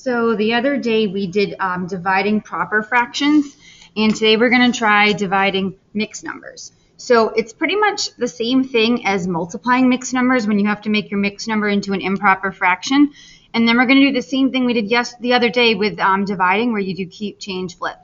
So the other day we did dividing proper fractions, and today we're going to try dividing mixed numbers. So it's pretty much the same thing as multiplying mixed numbers when you have to make your mixed number into an improper fraction. And then we're going to do the same thing we did the other day with dividing, where you do keep, change, flip.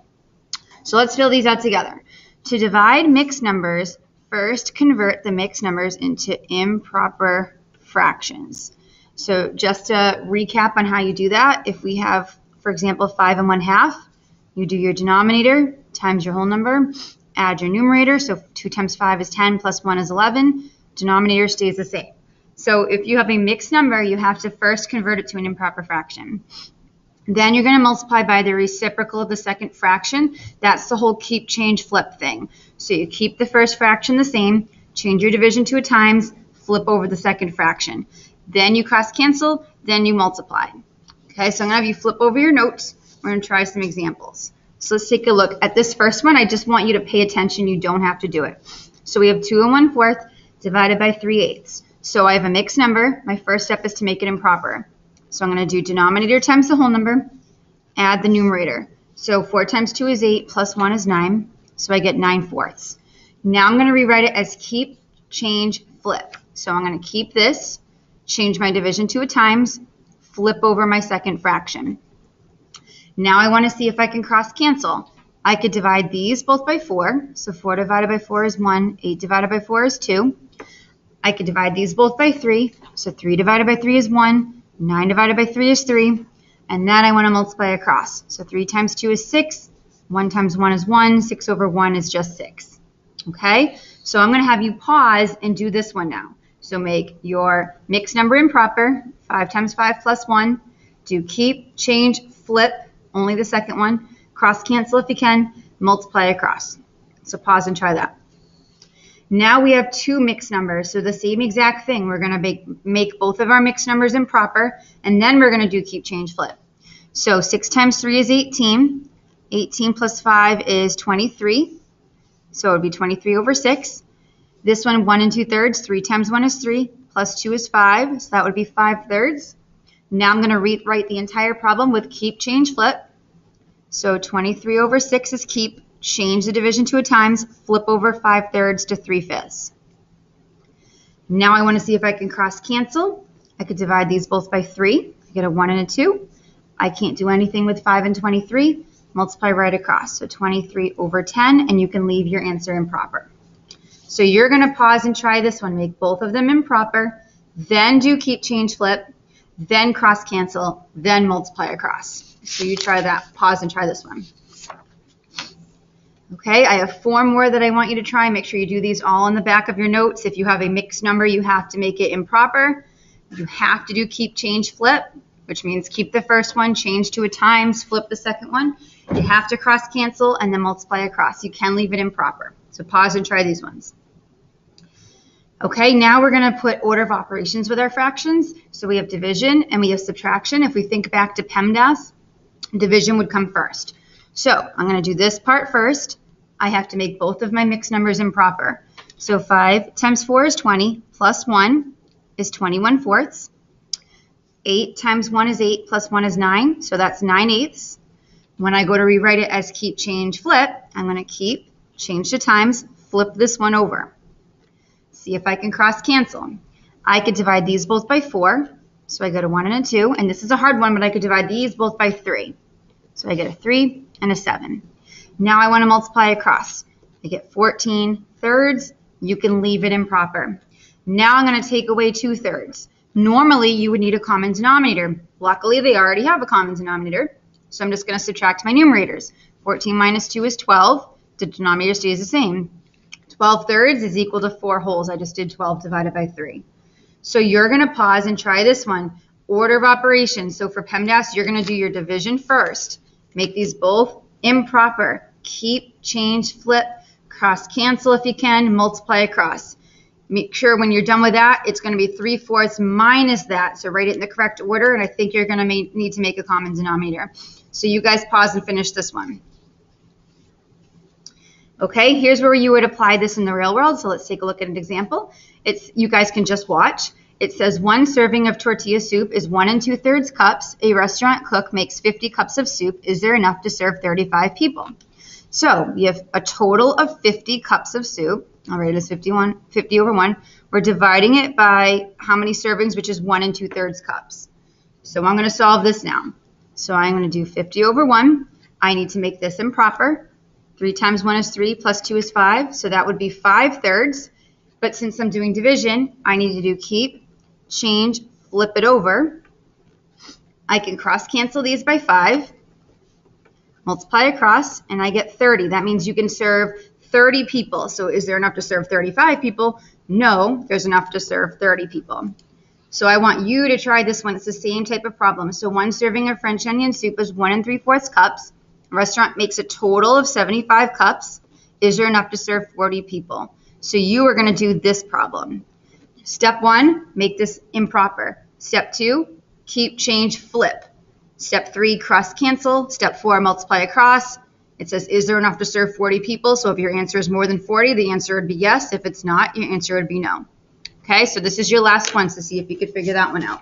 So let's fill these out together. To divide mixed numbers, first convert the mixed numbers into improper fractions. So just to recap on how you do that, if we have, for example, 5 1/2, you do your denominator times your whole number, add your numerator. So 2 times 5 is 10 plus 1 is 11. Denominator stays the same. So if you have a mixed number, you have to first convert it to an improper fraction. Then you're going to multiply by the reciprocal of the second fraction. That's the whole keep, change, flip thing. So you keep the first fraction the same, change your division to a times, flip over the second fraction. Then you cross cancel, then you multiply. Okay, so I'm going to have you flip over your notes. We're going to try some examples. So let's take a look at this first one. I just want you to pay attention. You don't have to do it. So we have 2 1/4 divided by 3/8. So I have a mixed number. My first step is to make it improper. So I'm going to do denominator times the whole number, add the numerator. So 4 times 2 is 8, plus 1 is 9. So I get 9/4. Now I'm going to rewrite it as keep, change, flip. So I'm going to keep this, change my division to a times, flip over my second fraction. Now I want to see if I can cross cancel. I could divide these both by 4. So 4 divided by 4 is 1. 8 divided by 4 is 2. I could divide these both by 3. So 3 divided by 3 is 1. 9 divided by 3 is 3. And then I want to multiply across. So 3 times 2 is 6. 1 times 1 is 1. 6 over 1 is just 6. Okay? So I'm going to have you pause and do this one now. So make your mixed number improper, 5 times 5 plus 1. Do keep, change, flip, only the second one. Cross cancel if you can, multiply across. So pause and try that. Now we have 2 mixed numbers, so the same exact thing. We're going to make both of our mixed numbers improper, and then we're going to do keep, change, flip. So 6 times 3 is 18. 18 plus 5 is 23. So it would be 23 over 6. This one, 1 2/3. 3 times 1 is 3, plus 2 is 5, so that would be 5/3. Now I'm going to rewrite the entire problem with keep, change, flip. So 23 over 6 is keep, change the division to a times, flip over 5/3 to 3/5. Now I want to see if I can cross cancel. I could divide these both by 3. I get a 1 and a 2. I can't do anything with 5 and 23. Multiply right across. So 23 over 10, and you can leave your answer improper. So you're going to pause and try this one. Make both of them improper, then do keep, change, flip, then cross cancel, then multiply across. So you try that. Pause and try this one. Okay, I have 4 more that I want you to try. Make sure you do these all in the back of your notes. If you have a mixed number, you have to make it improper. You have to do keep, change, flip, which means keep the first one, change to a times, flip the second one. You have to cross cancel and then multiply across. You can leave it improper. So pause and try these ones. Okay, now we're going to put order of operations with our fractions. So we have division and we have subtraction. If we think back to PEMDAS, division would come first. So I'm going to do this part first. I have to make both of my mixed numbers improper. So 5 times 4 is 20, plus 1 is 21/4. 8 times 1 is 8, plus 1 is 9, so that's 9/8. When I go to rewrite it as keep, change, flip, I'm going to keep, change to times, flip this one over. See if I can cross cancel. I could divide these both by 4, so I get a 1 and a 2, and this is a hard one, but I could divide these both by 3. So I get a 3 and a 7. Now I want to multiply across. I get 14/3. You can leave it improper. Now I'm going to take away 2/3. Normally you would need a common denominator. Luckily they already have a common denominator, so I'm just going to subtract my numerators. 14 minus 2 is 12. The denominator stays the same. 12/3 is equal to 4 wholes. I just did 12 divided by 3. So you're going to pause and try this one. Order of operations. So for PEMDAS, you're going to do your division first. Make these both improper. Keep, change, flip, cross cancel if you can, multiply across. Make sure when you're done with that, it's going to be 3/4 minus that. So write it in the correct order, and I think you're going to need to make a common denominator. So you guys pause and finish this one. Okay, here's where you would apply this in the real world. So let's take a look at an example. You guys can just watch. It says 1 serving of tortilla soup is 1 2/3 cups. A restaurant cook makes 50 cups of soup. Is there enough to serve 35 people? So we have a total of 50 cups of soup. All right, it's 50 over 1. We're dividing it by how many servings, which is 1 2/3 cups. So I'm going to solve this now. So I'm going to do 50 over 1. I need to make this improper. 3 times 1 is 3, plus 2 is 5. So that would be 5/3. But since I'm doing division, I need to do keep, change, flip it over. I can cross cancel these by 5. Multiply across, and I get 30. That means you can serve 30 people. So is there enough to serve 35 people? No, there's enough to serve 30 people. So I want you to try this one. It's the same type of problem. So 1 serving of French onion soup is 1 3/4 cups. A restaurant makes a total of 75 cups. Is there enough to serve 40 people? So you are going to do this problem. Step 1, make this improper. Step 2, keep, change, flip. Step 3, cross cancel. Step 4, multiply across. It says, is there enough to serve 40 people? So if your answer is more than 40, the answer would be yes. If it's not, your answer would be no. Okay, so this is your last one, so see if you could figure that one out.